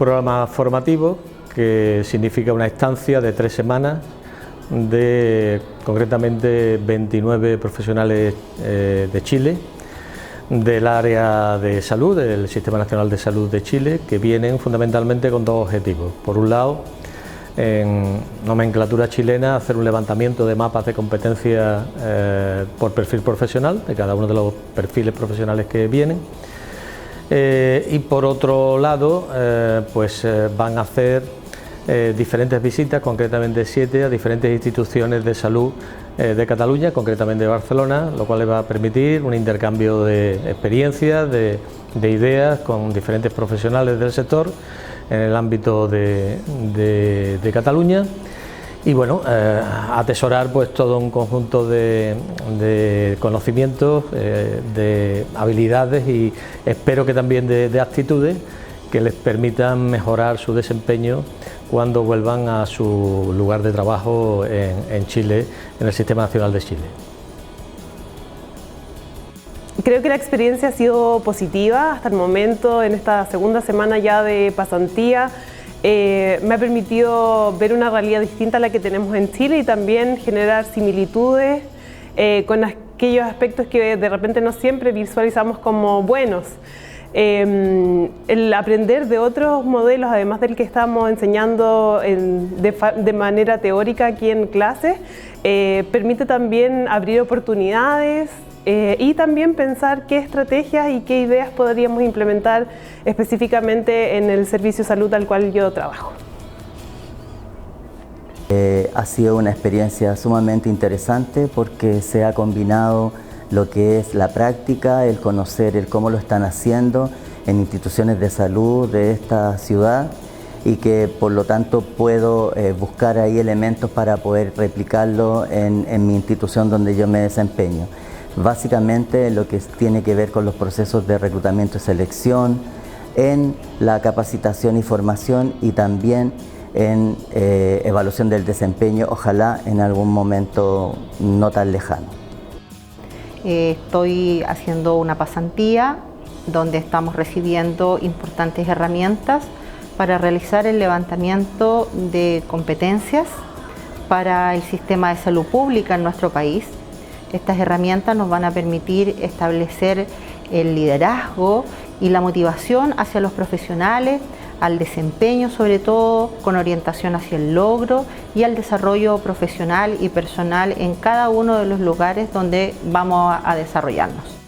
programa formativo que significa una estancia de 3 semanas de concretamente 29 profesionales de Chile, del área de salud, del Sistema Nacional de Salud de Chile, que vienen fundamentalmente con 2 objetivos. Por un lado, en nomenclatura chilena, hacer un levantamiento de mapas de competencias por perfil profesional, de cada uno de los perfiles profesionales que vienen. Y por otro lado, van a hacer diferentes visitas, concretamente 7, a diferentes instituciones de salud de Cataluña, concretamente de Barcelona, lo cual les va a permitir un intercambio de experiencias, de ideas con diferentes profesionales del sector en el ámbito de Cataluña, y bueno, atesorar pues todo un conjunto de conocimientos, de habilidades y espero que también de actitudes que les permitan mejorar su desempeño cuando vuelvan a su lugar de trabajo en Chile, en el Sistema Nacional de Chile. Creo que la experiencia ha sido positiva hasta el momento. En esta segunda semana ya de pasantía me ha permitido ver una realidad distinta a la que tenemos en Chile y también generar similitudes con aquellos aspectos que de repente no siempre visualizamos como buenos. El aprender de otros modelos, además del que estamos enseñando de manera teórica aquí en clase, permite también abrir oportunidades y también pensar qué estrategias y qué ideas podríamos implementar específicamente en el servicio de salud al cual yo trabajo. Ha sido una experiencia sumamente interesante porque se ha combinado lo que es la práctica, el conocer el cómo lo están haciendo en instituciones de salud de esta ciudad y que por lo tanto puedo buscar ahí elementos para poder replicarlo en mi institución donde yo me desempeño. Básicamente lo que tiene que ver con los procesos de reclutamiento y selección, en la capacitación y formación y también en evaluación del desempeño, ojalá en algún momento no tan lejano. Estoy haciendo una pasantía donde estamos recibiendo importantes herramientas para realizar el levantamiento de competencias para el sistema de salud pública en nuestro país. Estas herramientas nos van a permitir establecer el liderazgo y la motivación hacia los profesionales, al desempeño sobre todo, con orientación hacia el logro y al desarrollo profesional y personal en cada uno de los lugares donde vamos a desarrollarnos.